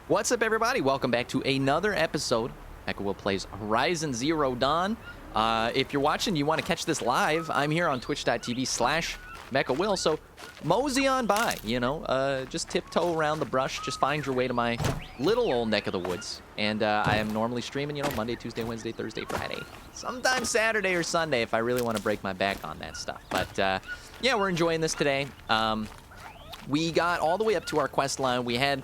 What's up, everybody? Welcome back to another episode. MechaWill plays Horizon Zero Dawn. If you're watching, you want to catch this live, I'm here on twitch.tv/MechaWill, so mosey on by, just tiptoe around the brush, just find your way to my little old neck of the woods. And I am normally streaming, Monday, Tuesday, Wednesday, Thursday, Friday, sometimes Saturday or Sunday if I really want to break my back on that stuff. But yeah, we're enjoying this today. We got all the way up to our quest line. We had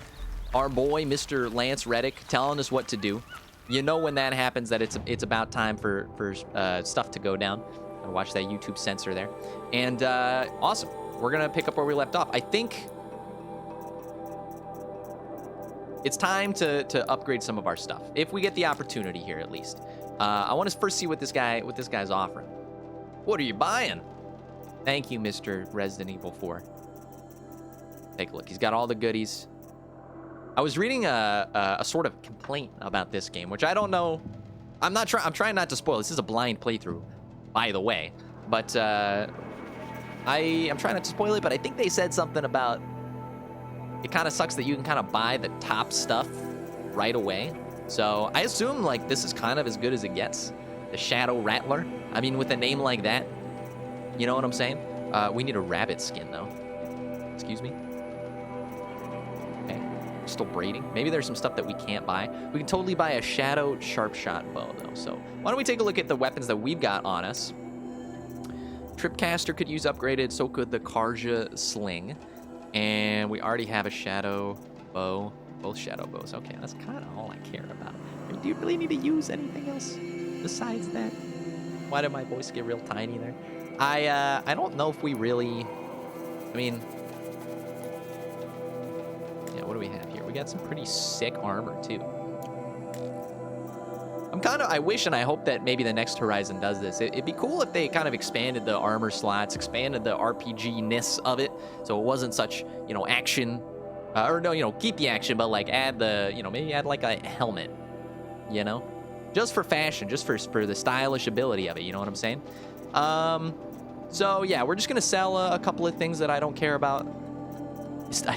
our boy, Mr. Lance Reddick, telling us what to do. You know when that happens that it's about time for stuff to go down. Watch that YouTube censor there. And awesome. We're going to pick up where we left off. I think it's time to upgrade some of our stuff, if we get the opportunity here at least. I want to first see what this guy's offering. What are you buying? Thank you, Mr. Resident Evil 4. Take a look. He's got all the goodies. I was reading a sort of complaint about this game, which I don't know. I'm trying not to spoil. This is a blind playthrough, by the way. But I'm trying not to spoil it, but I think they said something about it kind of sucks that you can kind of buy the top stuff right away. So I assume, like, this is kind of as good as it gets. The Shadow Rattler. I mean, with a name like that, you know what I'm saying? We need a rabbit skin, though. Excuse me? Still braiding. Maybe there's some stuff that we can't buy. We can totally buy a shadow sharpshot bow, though. So why don't we take a look at the weapons that we've got on us? Tripcaster could use upgraded, so could the Karja sling. And we already have a shadow bow. Both shadow bows. Okay, that's kind of all I care about. I mean, do you really need to use anything else besides that? Why did my voice get real tiny there? I don't know if we really... I mean... Yeah, what do we have here? We got some pretty sick armor, too. I wish and I hope that maybe the next Horizon does this. It'd be cool if they kind of expanded the armor slots, expanded the RPG-ness of it, so it wasn't such, action. Or no, keep the action, but like add the, maybe add like a helmet, Just for fashion, just for the stylish ability of it, you know what I'm saying? So yeah, we're just gonna sell a couple of things that I don't care about. I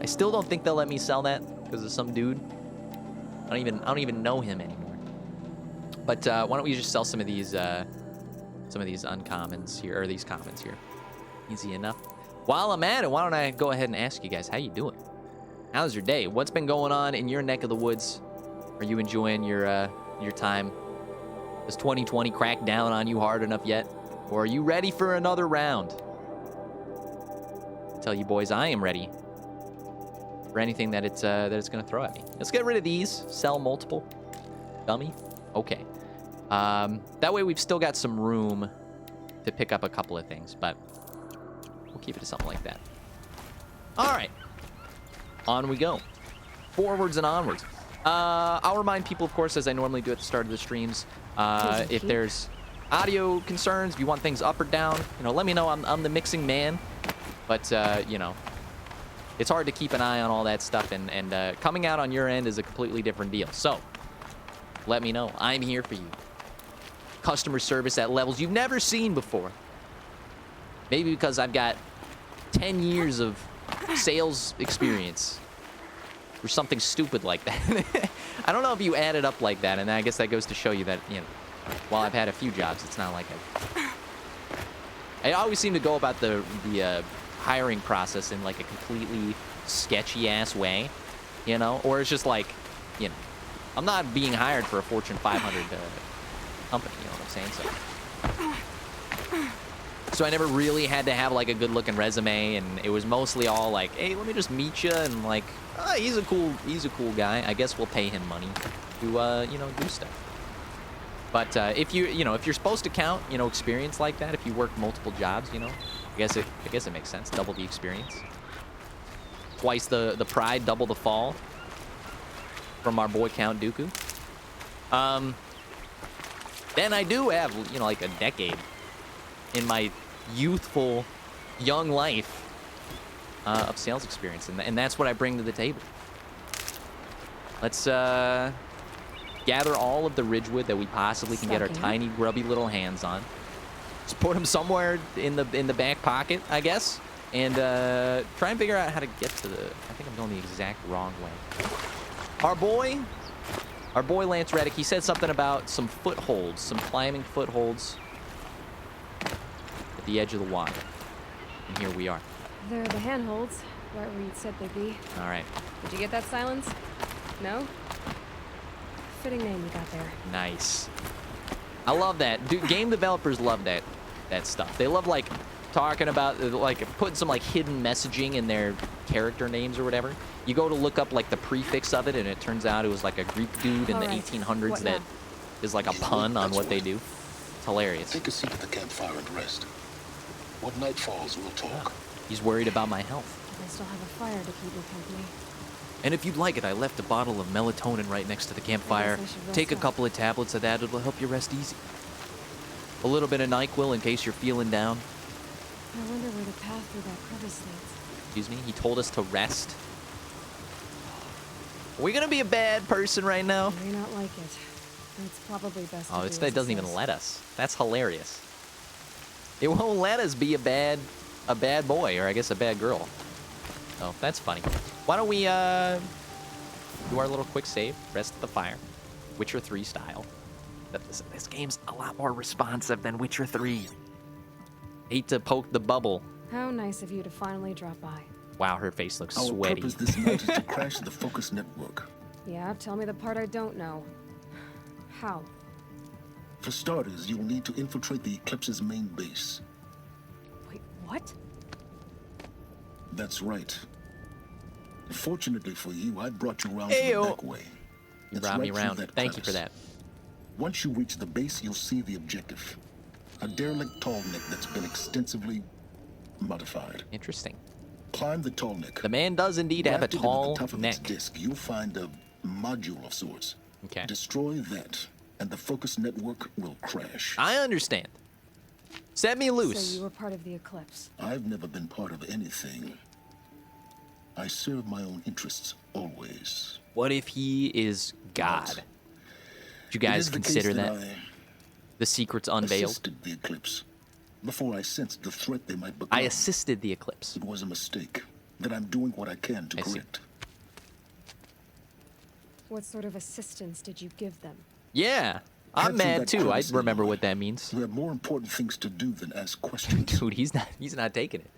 still don't think they'll let me sell that because of some dude. I don't even know him anymore. But why don't we just sell some of these uncommons here, or these commons here? Easy enough. While I'm at it, why don't I go ahead and ask you guys, how you doing? How's your day? What's been going on in your neck of the woods? Are you enjoying your time? Has 2020 cracked down on you hard enough yet? Or are you ready for another round? Tell you boys, I am ready for anything that it's gonna throw at me. Let's get rid of these. Sell multiple. Dummy. Okay. That way we've still got some room to pick up a couple of things, but we'll keep it to something like that. All right. On we go. Forwards and onwards. I'll remind people, of course, as I normally do at the start of the streams, if there's audio concerns, if you want things up or down, let me know. I'm the mixing man. But, it's hard to keep an eye on all that stuff, and coming out on your end is a completely different deal. So, let me know. I'm here for you. Customer service at levels you've never seen before. Maybe because I've got 10 years of sales experience or something stupid like that. I don't know if you add it up like that, and I guess that goes to show you that, while I've had a few jobs, it's not like I always seem to go about the hiring process in like a completely sketchy ass way, or it's just like, I'm not being hired for a Fortune 500 company, you know what I'm saying? So I never really had to have like a good looking resume, and it was mostly all like, hey, let me just meet you, and like, oh, he's a cool guy. I guess we'll pay him money to do stuff. But if you're supposed to count, experience like that, if you work multiple jobs, I guess it makes sense. Double the experience. Twice the pride, double the fall. From our boy Count Dooku. Then I do have, like a decade in my youthful, young life of sales experience, and that's what I bring to the table. Let's gather all of the Ridgewood that we possibly can get our tiny, grubby little hands on. Just put them somewhere in the back pocket, I guess, and try and figure out how to get to the... I think I'm going the exact wrong way. Our boy Lance Reddick, he said something about some footholds, some climbing footholds at the edge of the water. And here we are. They're the handholds, right where you said they'd be. All right. Did you get that, Silence? No? Fitting name you got there. Nice. I love that. Dude, game developers love that stuff. They love, like, talking about, like, putting some, like, hidden messaging in their character names or whatever. You go to look up, like, the prefix of it, and it turns out it was, like, a Greek dude in the 1800s that is, like, a pun on what they do. It's hilarious. Take a seat at the campfire and rest. When night falls, we'll talk. He's worried about my health. I still have a fire to keep me company. And if you'd like it, I left a bottle of melatonin right next to the campfire. Take a couple of tablets of that. It'll help you rest easy. A little bit of NyQuil in case you're feeling down. I wonder where the path through that crevice leads. Excuse me? He told us to rest. Are we gonna be a bad person right now? I may not like it. It's probably best. Oh, it doesn't even let us. That's hilarious. It won't let us be a bad boy, or I guess a bad girl. Oh, that's funny. Why don't we do our little quick save, rest at the fire, Witcher 3 style. This game's a lot more responsive than Witcher 3. Hate to poke the bubble. How nice of you to finally drop by. Wow, her face looks Our sweaty. purpose this night is to crash the focus network. Yeah, tell me the part I don't know. How? For starters, you'll need to infiltrate the Eclipse's main base. Wait, what? That's right. Fortunately for you, I brought you around Ayo. to the back way. You It's brought me right through around. that Thank you for crevice. that. Once you reach the base, you'll see the objective. A derelict tall neck that's been extensively modified. Interesting. Climb the tall neck. The man does indeed have a Grafted into tall the top of neck. its disc, you'll find a module of sorts. Okay. Destroy that, and the focus network will crash. I understand. Set me loose. So you were part of the Eclipse. I've never been part of anything. I serve my own interests, always. What if he is God? But Did you it guys is the consider case that? The secret's unveiled. assisted the Eclipse. Before I sensed the threat they might become. I assisted the Eclipse. It was a mistake that I'm doing what I can to I see. correct. What sort of assistance did you give them? Yeah, I'm Capture mad that too. I crevice remember anyway. what that means. We have more important things to do than ask questions. Dude, he's not taking it.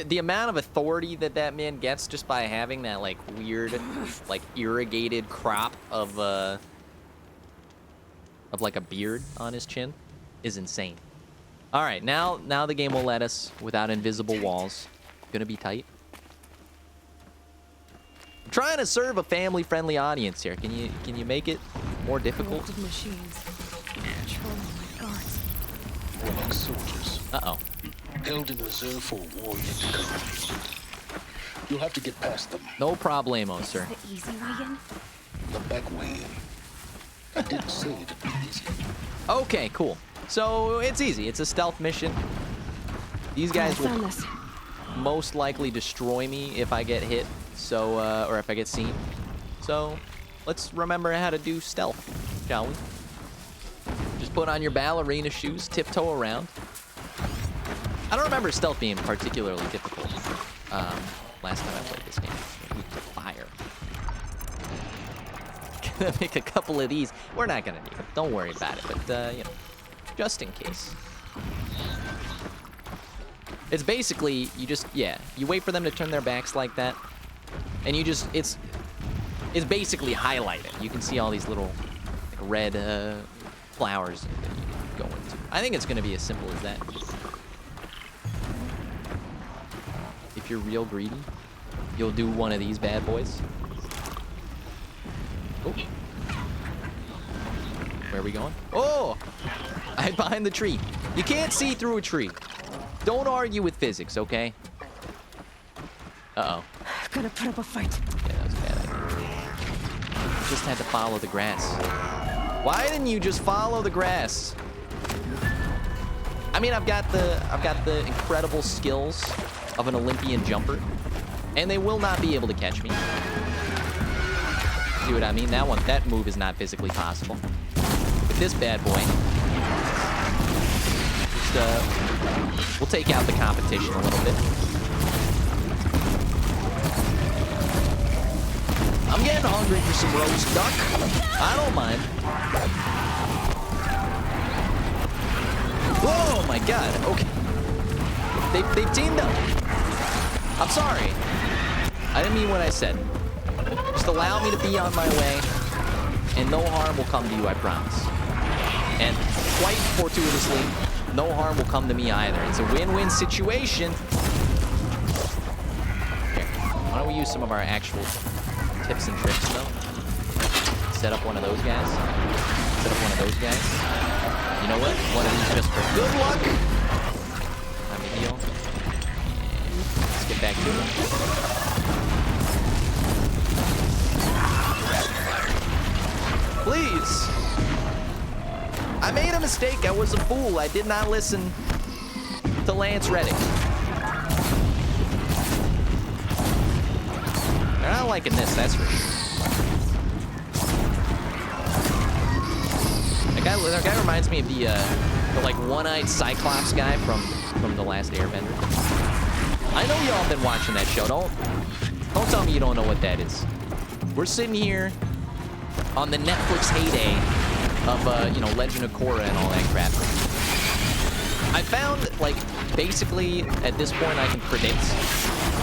The amount of authority that man gets just by having that like weird, like irrigated crop of like a beard on his chin is insane. All right, now the game will let us without invisible walls. Gonna be tight. I'm trying to serve a family-friendly audience here. Can you make it more difficult? Collective machines. Controlling my guards. We're like soldiers, Uh-oh. held in reserve for a war yet to come. You'll have to get past them. No problemo, sir. The easy way in? The back way in. I didn't say it'd be easy. Okay, cool. So it's easy. It's a stealth mission. These guys I found will this. most likely destroy me if I get hit. So, or if I get seen. So, let's remember how to do stealth, shall we? Just put on your ballerina shoes, tiptoe around. I don't remember stealth being particularly difficult last time I played this game. Fire. Gonna make a couple of these. We're not gonna need them. Don't worry about it. But you know, just in case. It's basically you just you wait for them to turn their backs like that, and you just it's basically highlighted. You can see all these little like, red flowers that you go into. I think it's gonna be as simple as that. If you're real greedy, you'll do one of these bad boys. Oh. Where are we going? Oh! I hid behind the tree. You can't see through a tree. Don't argue with physics, okay? Uh-oh. I've got to put up a fight. Yeah, that was a bad idea. Just had to follow the grass. Why didn't you just follow the grass? I mean, I've got the incredible skills of an Olympian jumper, and they will not be able to catch me. See what I mean? That move is not physically possible. With this bad boy, just we'll take out the competition a little bit. I'm getting hungry for some roast duck. I don't mind. Oh my god. Okay. They've teamed up. I'm sorry. I didn't mean what I said. Just allow me to be on my way, and no harm will come to you, I promise. And quite fortuitously, no harm will come to me either. It's a win-win situation. Here, why don't we use some of our actual tips and tricks, though? Set up one of those guys. Set up one of those guys. You know what? One of these just for good luck. Time to heal. Let's get back to it. Please. I made a mistake. I was a fool. I did not listen to Lance Reddick. They're not liking this, that's for sure. That guy reminds me of the like one-eyed Cyclops guy from The Last Airbender. I know y'all been watching that show. Don't tell me you don't know what that is. We're sitting here on the Netflix heyday of you know, Legend of Korra and all that crap. I found, like, basically at this point I can predict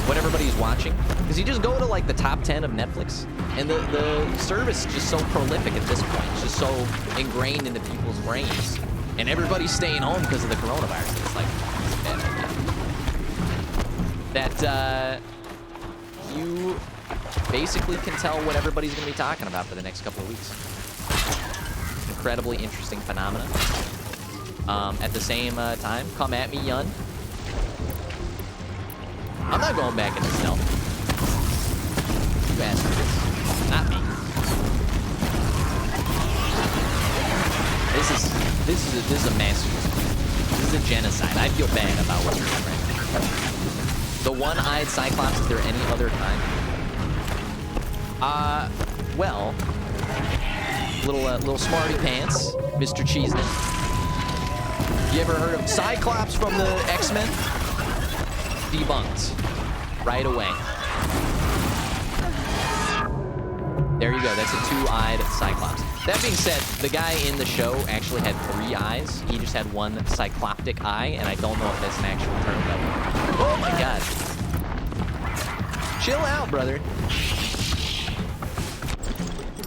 what everybody's watching, because you just go to like the top 10 of Netflix, and the service is just so prolific at this point. It's just so ingrained into people's brains, and everybody's staying home because of the coronavirus. It's like, it's a bad idea. That you basically can tell what everybody's going to be talking about for the next couple of weeks. Incredibly interesting phenomena. At the same time, come at me, Yun. I'm not going back into stealth. You asked for this, not me. This is a massacre. This is a genocide. I feel bad about what's going on right now. The one-eyed Cyclops. Is there any other kind? Well, little smarty pants, Mr. Cheeseman. You ever heard of Cyclops from the X-Men? Debunked. Right away. There you go. That's a two-eyed Cyclops. That being said, the guy in the show actually had 3 eyes. He just had one cycloptic eye, and I don't know if that's an actual term. But... oh my god. Chill out, brother.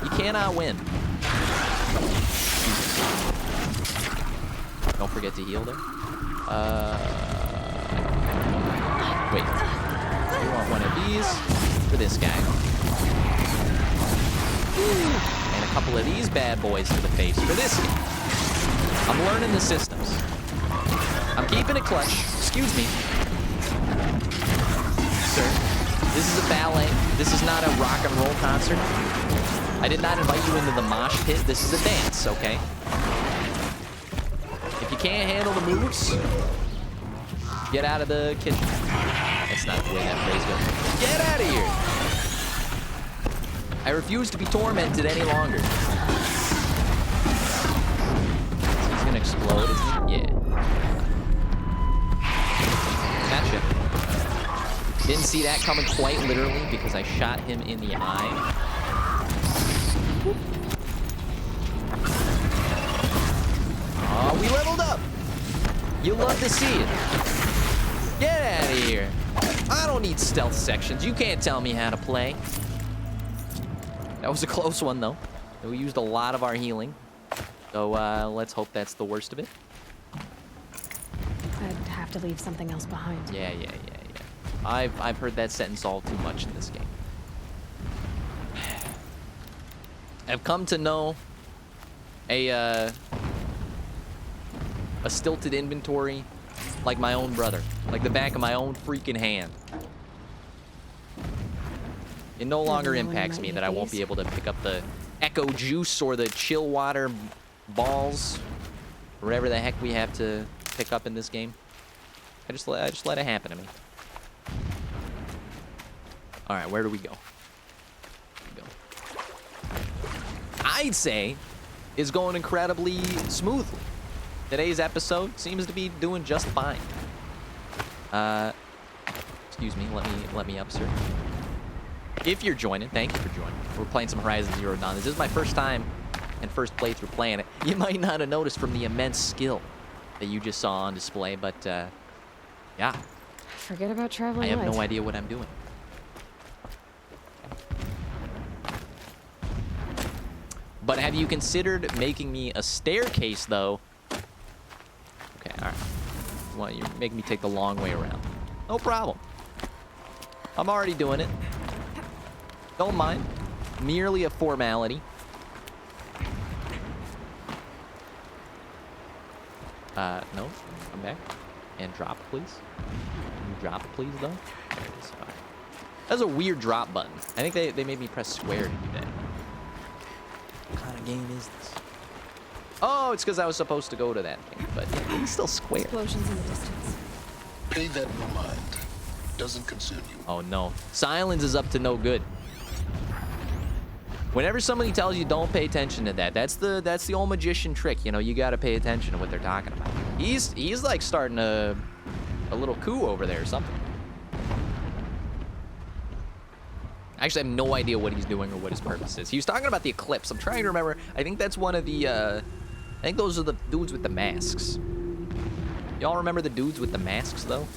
You cannot win. Don't forget to heal there. Wait. We want one of these for this guy. And a couple of these bad boys to the face for this guy. I'm learning the systems. I'm keeping it clutch. Excuse me. Sir, this is a ballet. This is not a rock and roll concert. I did not invite you into the mosh pit. This is a dance, okay? If you can't handle the moves, get out of the kitchen. That's not the way that phrase goes. Get out of here! I refuse to be tormented any longer. He's gonna explode, isn't he? Yeah. Gotcha. Didn't see that coming quite literally because I shot him in the eye. Oh, we leveled up! You love to see it. Get out of here. I don't need stealth sections. You can't tell me how to play. That was a close one, though. We used a lot of our healing. So, let's hope that's the worst of it. I'd have to leave something else behind. Yeah. I've heard that sentence all too much in this game. I've come to know a stilted inventory like my own brother. Like the back of my own freaking hand. It no longer impacts me that I won't be able to pick up the Echo Juice or the Chill Water balls. Whatever the heck we have to pick up in this game. I just let it happen to me. Alright, where do we go? I'd say is going incredibly smoothly. Today's episode seems to be doing just fine. Excuse me, let me up, sir. If you're joining, thank you for joining. We're playing some Horizon Zero Dawn. This is my first time and first playthrough playing it. You might not have noticed from the immense skill that you just saw on display, but yeah. Forget about traveling I have light. no idea what I'm doing. But have you considered making me a staircase, though? Okay, all right. Well, you make me take the long way around. No problem. I'm already doing it. Don't mind. Merely a formality. No. Come back. And drop, please. Can you drop, please, though? There it is. All right. That's a weird drop button. I think they made me press square to do that. What kind of game is this? Oh, it's because I was supposed to go to that thing, but yeah, it's still square. Explosions in the distance. Pay that no mind. Doesn't concern you. Oh no. Silence is up to no good. Whenever somebody tells you don't pay attention to that, that's the old magician trick. You know, you gotta pay attention to what they're talking about. He's like starting a little coup over there or something. Actually, I have no idea what he's doing or what his purpose is. He was talking about the eclipse. I'm trying to remember. I think that's one of the, I think those are the dudes with the masks. Y'all remember the dudes with the masks, though?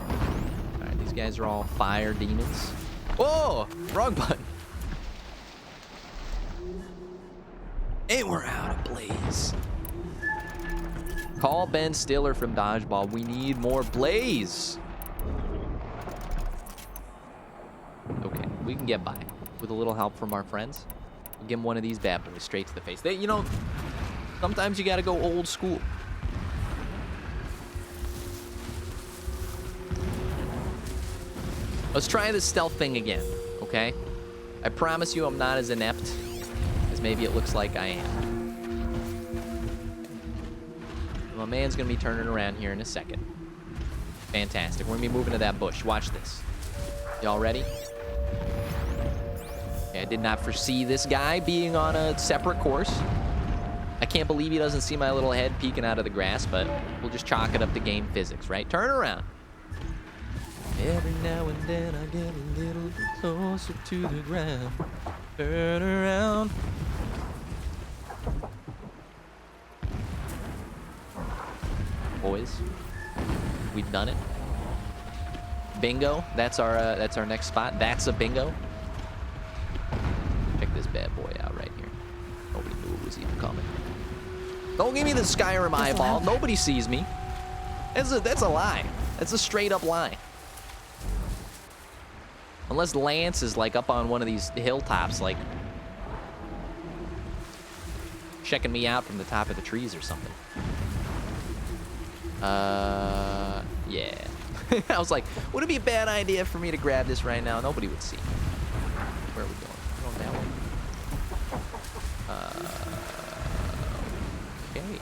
Alright, these guys are all fire demons. Whoa! Wrong button. And we're out of blaze. Call Ben Stiller from Dodgeball. We need more blaze. Okay, we can get by with a little help from our friends. We'll give him one of these bad boys straight to the face. You know, sometimes you gotta go old school. Let's try this stealth thing again, okay? I promise you I'm not as inept as maybe it looks like I am. My man's gonna be turning around here in a second. Fantastic. We're gonna be moving to that bush. Watch this. Y'all ready? Okay, I did not foresee this guy being on a separate course. I can't believe he doesn't see my little head peeking out of the grass, but we'll just chalk it up to game physics, right? Turn around. Every now and then I get a little bit closer to the ground. Turn around. Boys, we've done it. Bingo. That's our next spot. That's a bingo. Check this bad boy out right here. Nobody knew it was even coming. Don't give me the Skyrim eyeball. Nobody sees me. That's a lie. That's a straight up lie. Unless Lance is like up on one of these hilltops, like checking me out from the top of the trees or something. Yeah. I was like, would it be a bad idea for me to grab this right now? Nobody would see. Where are we going? We're going that way. Okay.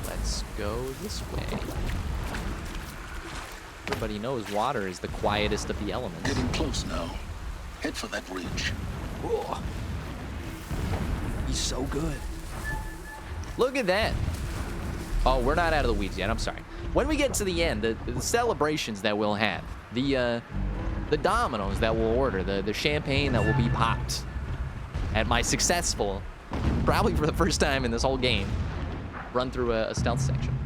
Let's go this way. Everybody knows water is the quietest of the elements. Getting close now. Head for that ridge. Whoa. He's so good. Look at that. Oh, we're not out of the weeds yet. I'm sorry. When we get to the end, the celebrations that we'll have, the dominoes that we'll order, the champagne that will be popped at my successful, probably for the first time in this whole game, run through a stealth section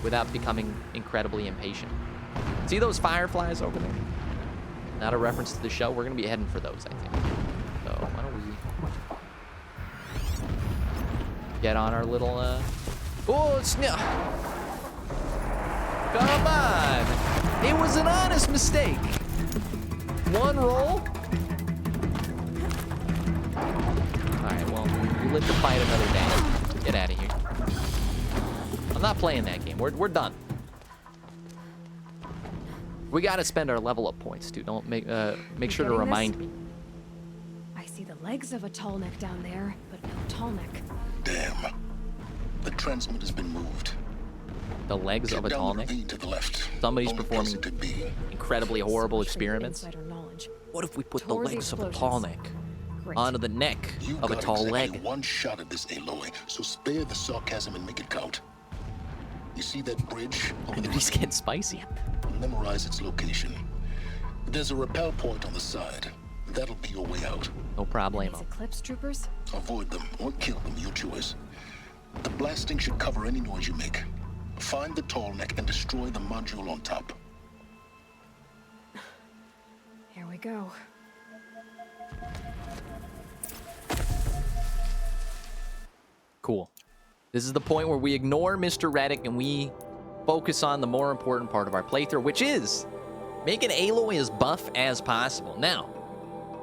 without becoming incredibly impatient. See those fireflies over there? Not a reference to the show. We're going to be heading for those, I think. So why don't we get on our little... Oh, it's... Come on! It was an honest mistake. One roll. Alright, well, we live to fight another day. Get out of here. I'm not playing that game. We're done. We gotta spend our level up points, too. Don't make sure to remind me. I see the legs of a tall neck down there, but no tall neck. Damn. The transmitter's been moved. The legs of a tall neck? To the left. Somebody's Only performing place it could be. incredibly horrible experiments. Insider knowledge. What if we put the Towards legs of a explosions. tall neck Great. onto the neck You of a got tall exactly leg? one shot at this, Aloy, so spare the sarcasm and make it count. You see that bridge over the He's ravine? getting spicy. Memorize its location. There's a rappel point on the side. That'll be your way out. No These problemo. Eclipse troopers? Avoid them or kill them, your choice. The blasting should cover any noise you make. Find the tall neck and destroy the module on top. Here we go. Cool. This is the point where we ignore Mr. Reddick and we focus on the more important part of our playthrough, which is making Aloy as buff as possible. Now,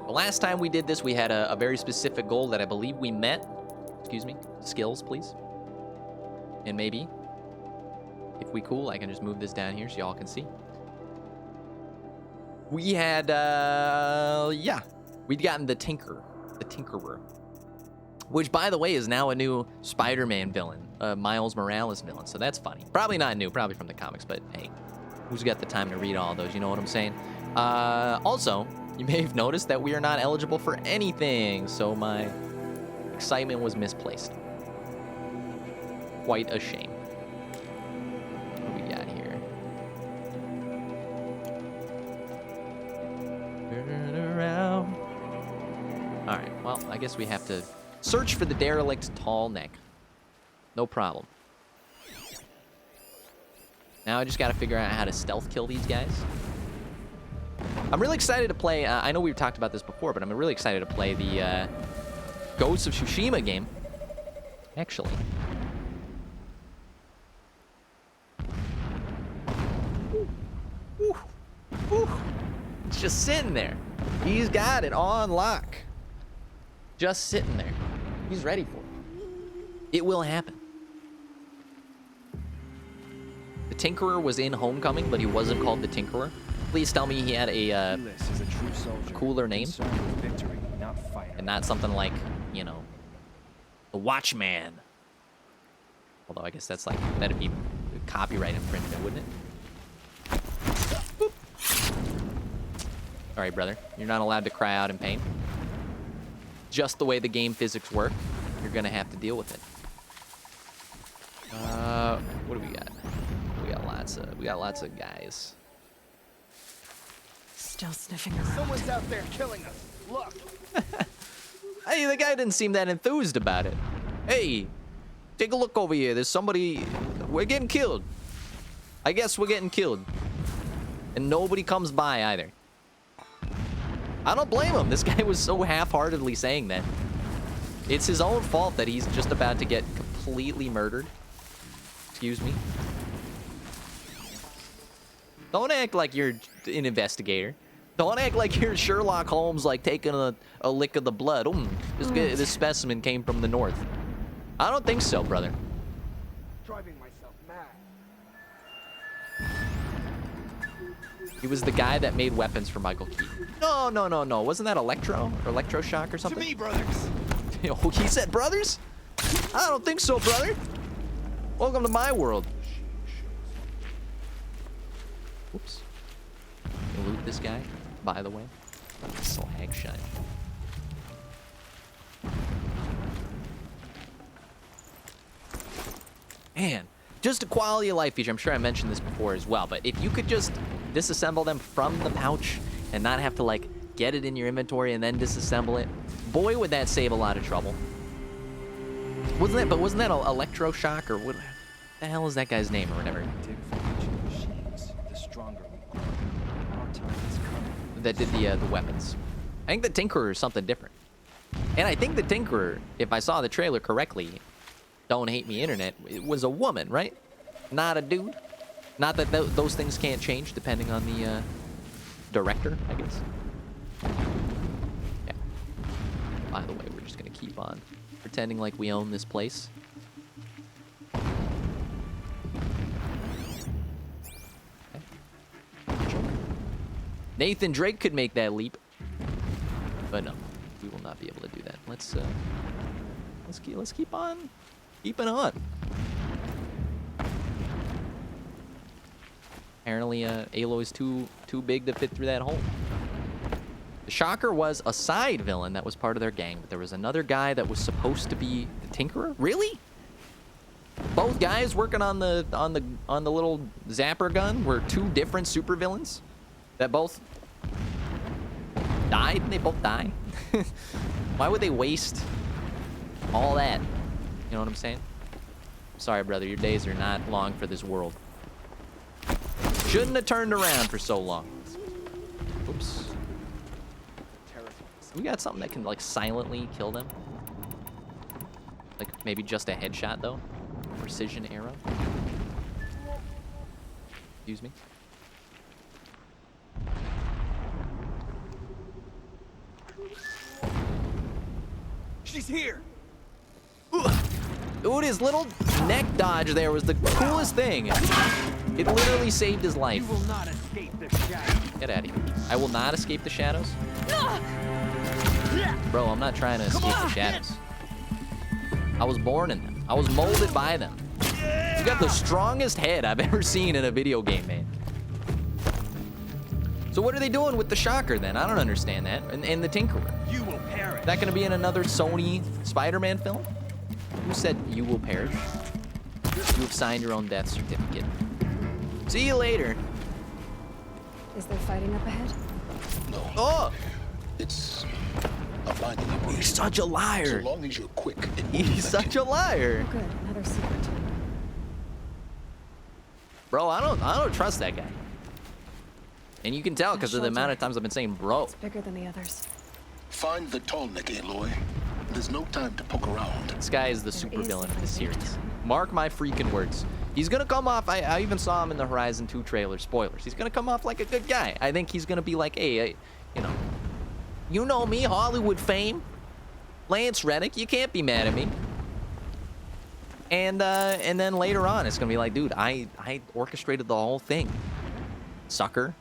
the last time we did this, we had a very specific goal that I believe we met. Excuse me. Skills, please. And maybe, if we cool, I can just move this down here so y'all can see. We had, yeah. We'd gotten the Tinkerer. Which, by the way, is now a new Spider-Man villain, Miles Morales villain, so that's funny. Probably not new, probably from the comics, but hey, who's got the time to read all those, you know what I'm saying? Also, you may have noticed that we are not eligible for anything, so my excitement was misplaced. Quite a shame. What do we got here? Turn around. All right, well, I guess we have to search for the derelict tall neck. No problem. Now I just got to figure out how to stealth kill these guys. I'm really excited to play. I know we've talked about this before, but I'm really excited to play the Ghost of Tsushima game. Actually. Woo. Woo. It's just sitting there. He's got it on lock. Just sitting there. He's ready for it. It will happen. The Tinkerer was in Homecoming, but he wasn't called the Tinkerer. Please tell me he had a cooler name. Victory, not fighting. And not something like, you know, the Watchman. Although I guess that's like, that'd be copyright infringement, wouldn't it? Boop. All right, brother. You're not allowed to cry out in pain. Just the way the game physics work, you're gonna have to deal with it. What do we got? We got lots of guys. Still sniffing around. Someone's out there killing us. Look. Hey, the guy didn't seem that enthused about it. Hey, take a look over here. There's somebody. We're getting killed. I guess we're getting killed. And nobody comes by either. I don't blame him. This guy was so half-heartedly saying that. It's his own fault that he's just about to get completely murdered. Excuse me. Don't act like you're an investigator. Don't act like you're Sherlock Holmes, like taking a lick of the blood. This specimen came from the north. I don't think so, brother. Driving myself mad. He was the guy that made weapons for Michael Keaton. No. Wasn't that Electro or Electroshock or something? To me, brothers. Oh, he said brothers? I don't think so, brother. Welcome to my world. Oops. Loot this guy, by the way. Slag shine. Man, just a quality of life feature. I'm sure I mentioned this before as well, but if you could just disassemble them from the pouch and not have to like get it in your inventory and then disassemble it, boy, would that save a lot of trouble. Wasn't that Electroshock or what the hell is that guy's name or whatever? Dig for ancient machines. The stronger we are. Our time is coming. That did the weapons. I think the Tinkerer is something different. And I think the Tinkerer, if I saw the trailer correctly, don't hate me internet, it was a woman, right? Not a dude. Not that those things can't change depending on the director, I guess. Yeah. By the way, we're just gonna keep on pretending like we own this place. Nathan Drake could make that leap, but no, we will not be able to do that. Let's keep on keeping on. Apparently, Aloy is too big to fit through that hole. The Shocker was a side villain that was part of their gang, but there was another guy that was supposed to be the Tinkerer. Really? Both guys working on the little zapper gun were two different supervillains that both Die? Didn't they both die? Why would they waste all that? You know what I'm saying? Sorry, brother. Your days are not long for this world. Shouldn't have turned around for so long. Oops. We got something that can, like, silently kill them. Like, maybe just a headshot, though. Precision arrow. Excuse me. She's here. Dude, his little neck dodge there was the coolest thing. It literally saved his life. You will not escape the shadows. Get out of here. I will not escape the shadows. Bro, I'm not trying to escape the shadows. I was born in them. I was molded by them. You got the strongest head I've ever seen in a video game, man. So what are they doing with the shocker then? I don't understand that. And the Tinkerer. You will perish. Is that gonna be in another Sony Spider-Man film? Who said you will perish? You have signed your own death certificate. See you later. Is there fighting up ahead? No. Oh! It's a binding operation. He's such a So liar. long as you're quick, it won't He's affect such you. a liar. Oh, good. Another secret. Bro, I don't trust that guy. And you can tell because of the amount of times I've been saying bro. It's bigger than the others. Find the tall neck, Aloy. There's no time to poke around. This guy is the There super is villain of no the series. time. Mark my freaking words. He's gonna come off, I even saw him in the Horizon 2 trailer, spoilers. He's gonna come off like a good guy. I think he's gonna be like, hey, you know me, Hollywood fame, Lance Reddick, you can't be mad at me. And then later on, it's gonna be like, dude, I orchestrated the whole thing, sucker.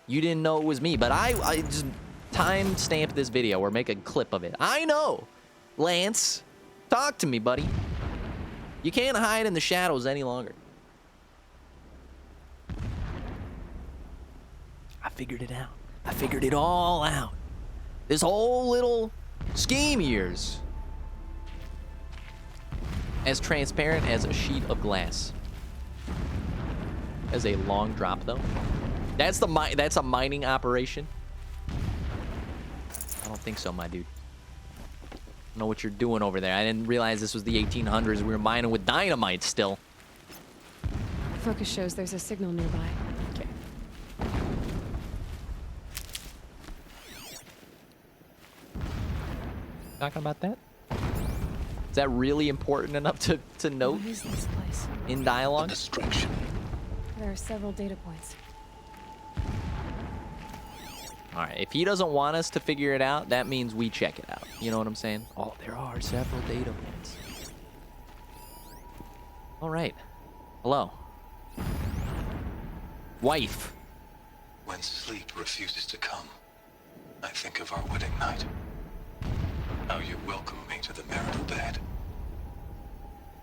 You didn't know it was me, but I just time stamp this video or make a clip of it. I know, Lance, talk to me, buddy. You can't hide in the shadows any longer. I figured it out. I figured it all out. This whole little scheme of yours. As transparent as a sheet of glass. As a long drop, though. That's a mining operation. I don't think so, my dude. I don't know what you're doing over there. I didn't realize this was the 1800s. We were mining with dynamite still. Focus shows there's a signal nearby. Okay. Talking about that? Is that really important enough to note What is this place? in A dialogue? distraction. There are several data points. All right, if he doesn't want us to figure it out, that means we check it out. You know what I'm saying? Oh, there are several data points. All right. Hello. Wife. When sleep refuses to come, I think of our wedding night. How you welcomed me to the marital bed.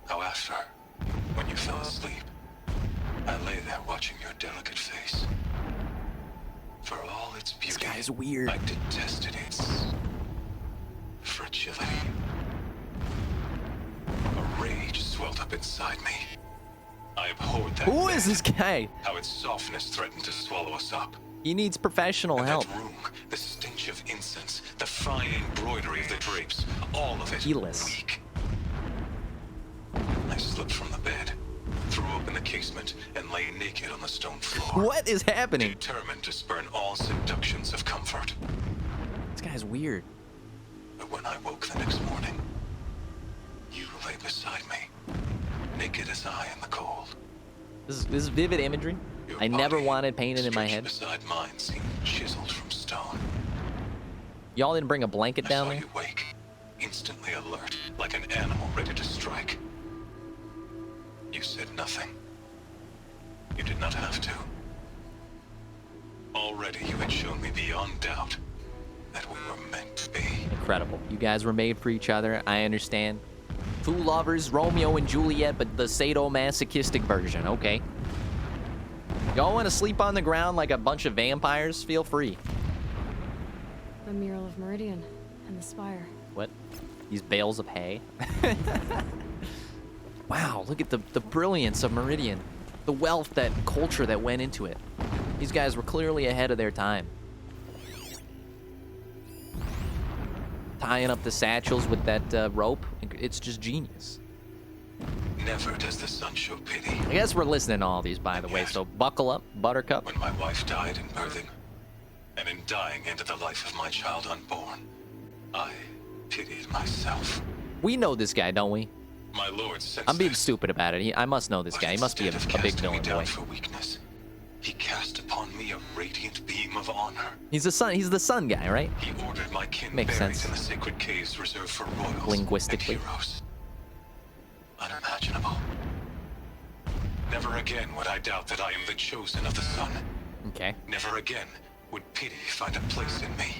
How after, when you fell asleep, I lay there watching your delicate face. For all its beauty, This guy is weird. I detested its fragility. A rage swelled up inside me. I abhorred that. Who is this guy? How its softness threatened to swallow us up. He needs professional And help. that room, the stench of incense, the fine embroidery of the drapes, all of it Heedless. weak. I slipped from the bed, threw open the casement, and lay naked on the stone floor. What is happening? Determined to spurn all seductions of comfort. This guy's weird. But when I woke the next morning, you lay beside me, naked as I in the cold. This is vivid imagery. Your I never body, wanted painted in my stretched head. beside mine, seemed chiseled from stone. Y'all didn't bring a blanket I down saw there? you wake, instantly alert, like an animal ready to strike. You said nothing. You did not have to. Already you had shown me beyond doubt that we were meant to be. Incredible. You guys were made for each other. I understand. Two lovers, Romeo and Juliet, but the sadomasochistic version. Okay. Y'all want to sleep on the ground like a bunch of vampires? Feel free. The mural of Meridian and the spire. What? These bales of hay? Wow, look at the brilliance of Meridian. The wealth, that culture that went into it. These guys were clearly ahead of their time. Tying up the satchels with that rope, it's just genius. Never does the sun show pity. I guess we're listening to all these, by the way, so buckle up, Buttercup. When my wife died in birthing, and in dying into the life of my child unborn, I pitied myself. We know this guy, don't we? My lord sensed I'm being this, stupid about it. I must know this but guy. He must be a instead of big casting me villain down boy. for weakness, he cast upon me a radiant beam of honor. He's the sun. He's the sun guy, right? He ordered my kin Makes buried sense. in the sacred caves reserved for royals Linguistically. and heroes. Unimaginable. Never again would I doubt that I am the chosen of the sun. Okay. Never again would pity find a place in me.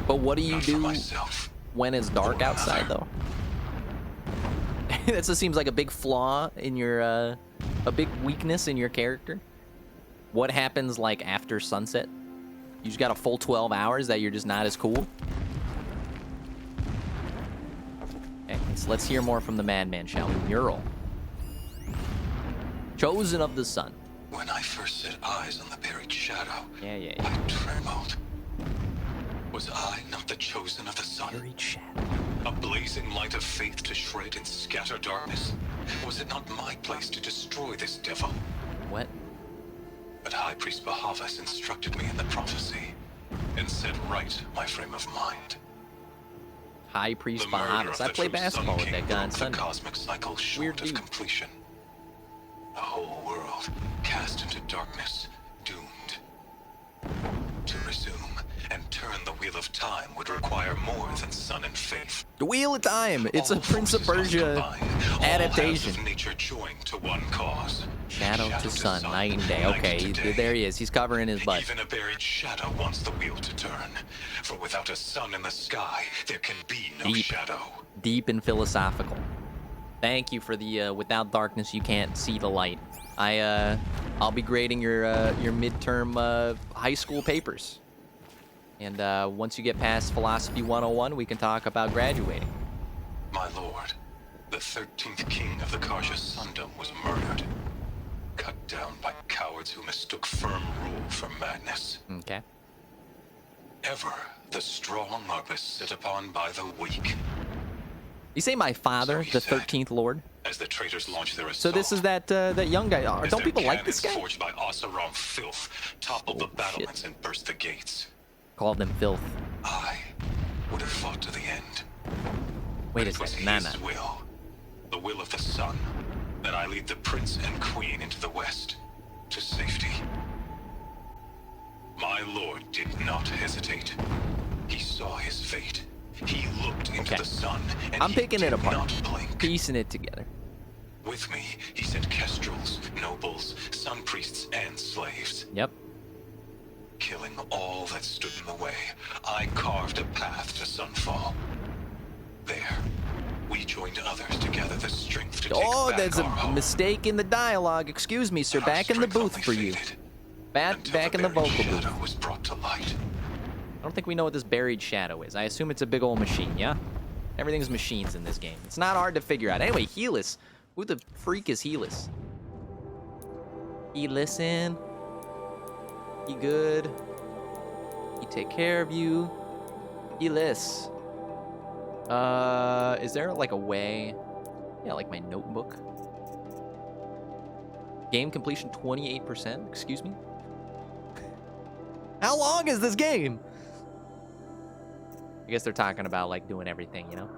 But what do you Not for do myself. when it's dark Or outside, another. though? That just seems like a big flaw in your, a big weakness in your character. What happens, like, after sunset? You just got a full 12 hours that you're just not as cool? Okay, let's hear more from the madman, shall we? Mural. Chosen of the sun. When I first set eyes on the buried shadow, Yeah. I trembled. Was I not the chosen of the sun? Buried shadow. A blazing light of faith to shred and scatter darkness? Was it not my place to destroy this devil? What? But High Priest Bahavas instructed me in the prophecy and set right my frame of mind. High Priest The murder Bahamas. of I the play true basketball Sun with King that guy on broke the Sunday. cosmic cycle Weird short of dude. completion. The whole world cast into darkness, doomed. To resume and turn the wheel of time would require more than sun and faith. The Wheel of Time. It's a All Prince of forces must Persia combine, all adaptation. halves of nature joined to one cause. Shadow to sun, night and day. night Okay, to day. there he is. He's covering his butt. Even a buried shadow wants the wheel to turn. For without a sun in the sky, there can be no Deep. shadow. Deep and philosophical. Thank you for the without darkness you can't see the light. I'll be grading your midterm high school papers. And once you get past Philosophy 101, we can talk about graduating. My lord, the 13th king of the Karja Sundom was murdered. Cut down by cowards who mistook firm rule for madness. Okay. Ever the strong are beset upon by the weak. You say my father, So he the said. 13th Lord? As the traitors launch their assault. So this is that young guy. as Don't their people like this cannons guy? forged by Oseram filth toppled Oh, the battlements and burst the gates. Called them filth. I would have fought to the end. Wait a It was second. Nah, his nah. will, the will of the sun, that I lead the prince and queen into the west, to safety. My lord did not hesitate. He saw his fate. He looked into Okay. the sun, and I'm he picking it did apart. not blink. Piecing it together. With me, he sent kestrels, nobles, sun priests, and slaves. Yep. Killing all that stood in the way, I carved a path to sunfall. There, we joined others to gather the strength to take Oh, back there's our a home. mistake in the dialogue. Excuse me, sir. Our Back in the strength booth only for you. faded Back until in the buried vocal booth. shadow was brought to light. I don't think we know what this buried shadow is. I assume it's a big old machine, yeah? Everything's machines in this game. It's not hard to figure out. Anyway, Helis. Who the freak is Helis? He listen. He good. He take care of you. Helis. Is there like a way? Yeah, like my notebook. Game completion 28%. Excuse me? How long is this game? I guess they're talking about like doing everything, you know?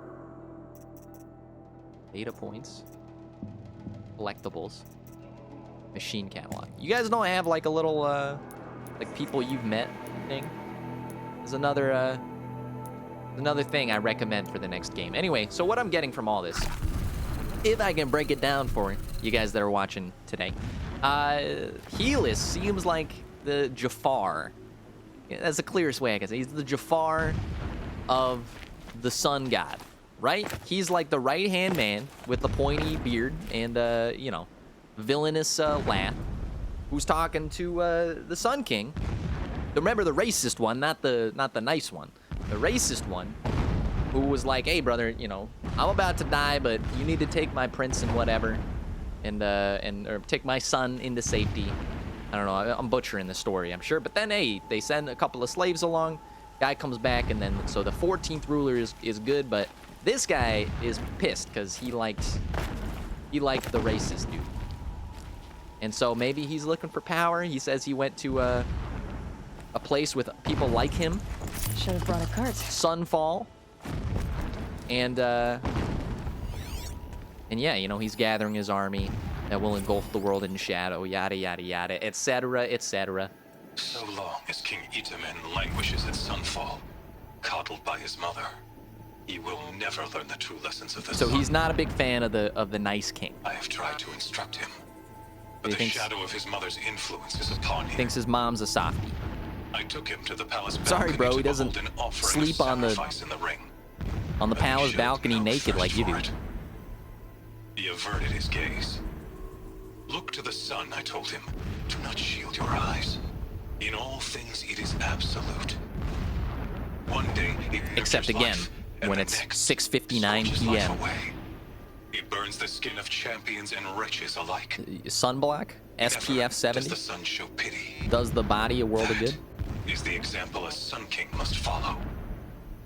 Data points. Collectibles. Machine catalog. You guys don't have like a little like people you've met thing? There's another thing I recommend for the next game. Anyway, so what I'm getting from all this, if I can break it down for you guys that are watching today, Helis seems like the Jafar. Yeah, that's the clearest way I can say. He's the Jafar of the sun god, right? He's like the right-hand man with the pointy beard and, you know, villainous laugh who's talking to the Sun King. Remember the racist one, not the nice one. The racist one who was like, hey, brother, you know, I'm about to die, but you need to take my prince and whatever and or take my son into safety. I don't know. I'm butchering the story, I'm sure. But then, hey, they send a couple of slaves along. Guy comes back, and then so the 14th ruler is good, but this guy is pissed because he liked the racist dude. And so maybe he's looking for power. He says he went to a place with people like him. Should have brought a cart. Sunfall. And yeah, you know, he's gathering his army that will engulf the world in shadow, yada, yada, yada, etc., etc. So long as King Itamen languishes at Sunfall, coddled by his mother, he will never learn the true lessons of the So sun. he's not a big fan of the nice king. I have tried to instruct him, but He the thinks- shadow of his mother's influence is upon him. Thinks his mom's a softie. I took him to the palace Sorry, balcony bro, to he doesn't behold an offering sleep of on the- sacrifice in the ring. On the But he palace showed balcony no naked thirst like you for do. it. He averted his gaze. Look to the sun, I told him. Do not shield your eyes. In all things, it is absolute. One day, it Except nurtures again, life, and when the it's next, 6:59 scorches life p.m. away. It burns the skin of champions and wretches alike. Sunblock, SPF Never 70, Does the sun show pity? does the body a world of good. That is the example a sun king must follow.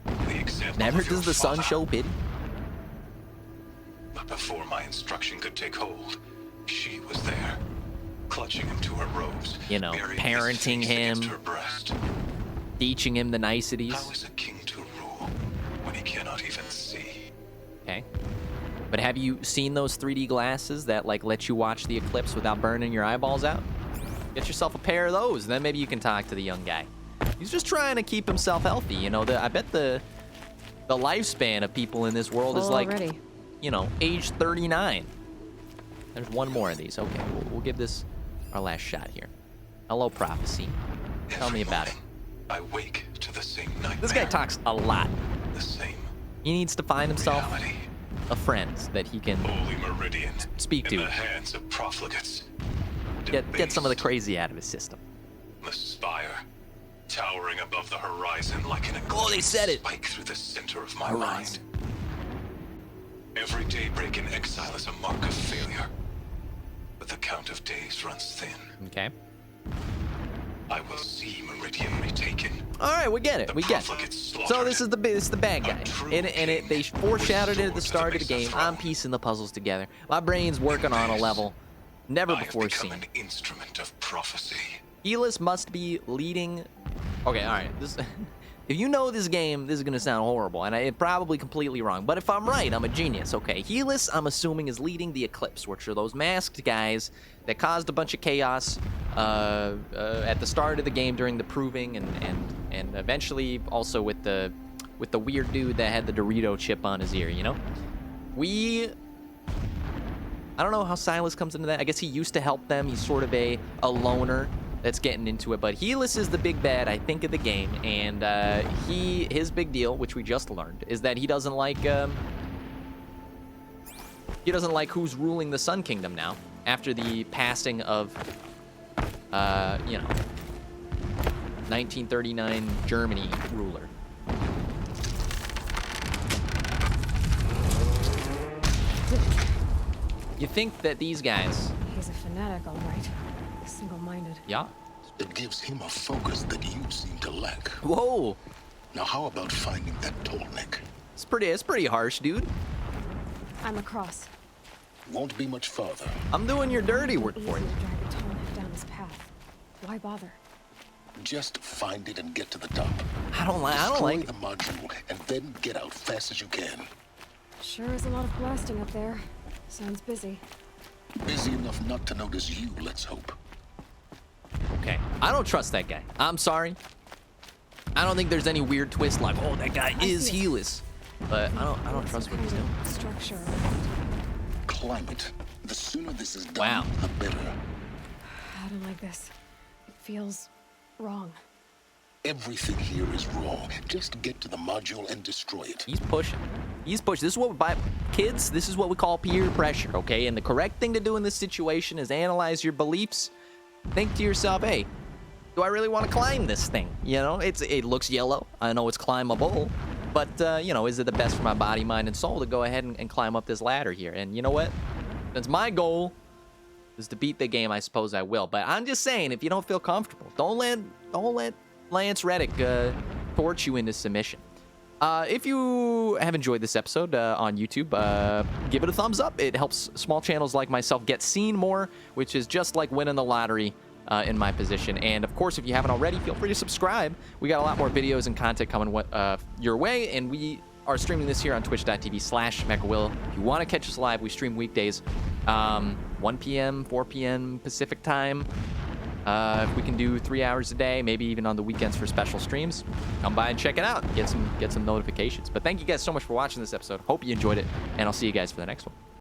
The example Never of your does the sun father. show pity. But before my instruction could take hold, she was there, clutching him to her robes, You know, burying his parenting face him. against her breast. Teaching him the niceties. How is a king to rule when he cannot even see? Okay. But have you seen those 3D glasses that like let you watch the eclipse without burning your eyeballs out? Get yourself a pair of those, then maybe you can talk to the young guy. He's just trying to keep himself healthy. You know, I bet the lifespan of people in this world is Full like, already. you know, age 39. There's one more of these. Okay, we'll give this our last shot here. Hello, prophecy. Tell Every me about it. morning, I wake to the same nightmare. This guy talks a lot. The same He needs to find himself reality. a friend that he can Holy Meridian. Speak to. In the hands of profligates. get some of the Debased. crazy out of his system. The spire, towering above the horizon like an Oh, they said it. spike through the center of my Horizon. mind. Every daybreak in exile is a mark of failure. But the count of days runs thin. Okay. I will see Meridian retaken. All right, we get it. The We get it. profligates So slaughtered. this is the bad guy, A true and they king foreshadowed it at the restored to start the of the base game. of I'm throne. piecing the puzzles together. My brain's working on a level never I have before become seen. an instrument of prophecy. Helis must be leading. Okay, all right. This, if you know this game, this is gonna sound horrible, and I'm probably completely wrong. But if I'm right, I'm a genius. Okay, Helis, I'm assuming, is leading the Eclipse, which are those masked guys that caused a bunch of chaos at the start of the game during the proving, and eventually also with the weird dude that had the Dorito chip on his ear. You know, I don't know how Silas comes into that. I guess he used to help them. He's sort of a loner that's getting into it. But Helis is the big bad, I think, of the game. And his big deal, which we just learned, is that he doesn't like who's ruling the Sun Kingdom now after the passing of 1939 Germany ruler. You think that these guys, He's a fanatic, all right. Single-minded. yeah? It gives him a focus that you seem to lack. Whoa, Now, how about finding that Tolnik? it's pretty harsh, dude. I'm across. Won't be much farther. I'm doing your dirty work Easy for to you. drag a Tolnik down his path. Why bother? Just find it and get to the top. I don't like Destroy it. the module and then get out fast as you can. Sure is a lot of blasting up there. Sounds busy. Busy enough not to notice you, let's hope. Okay, I don't trust that guy. I'm sorry. I don't think there's any weird twist like, oh, that guy I is see it. Helis. But I don't What's trust some what he's kind doing. of structure around. Climate. The sooner this is done, Wow. the better. I don't like this. It feels wrong. Everything here is wrong. Just get to the module and destroy it. He's pushing. He's pushing. This is what kids, this is what we call peer pressure, okay? And the correct thing to do in this situation is analyze your beliefs. Think to yourself, hey, do I really want to climb this thing? You know, it looks yellow. I know it's climbable. But, is it the best for my body, mind, and soul to go ahead and climb up this ladder here? And you know what? Since my goal is to beat the game, I suppose I will. But I'm just saying, if you don't feel comfortable, don't let Lance Reddick torch you into submission. If you have enjoyed this episode on YouTube, give it a thumbs up. It helps small channels like myself get seen more, which is just like winning the lottery in my position. And of course, if you haven't already, feel free to subscribe. We got a lot more videos and content coming your way, and we are streaming this here on twitch.tv/MechaWill. If you want to catch us live, we stream weekdays 1 p.m., 4 p.m. Pacific time. If we can do 3 hours a day, maybe even on the weekends for special streams, come by and check it out. Get some notifications. But thank you guys so much for watching this episode. Hope you enjoyed it, and I'll see you guys for the next one.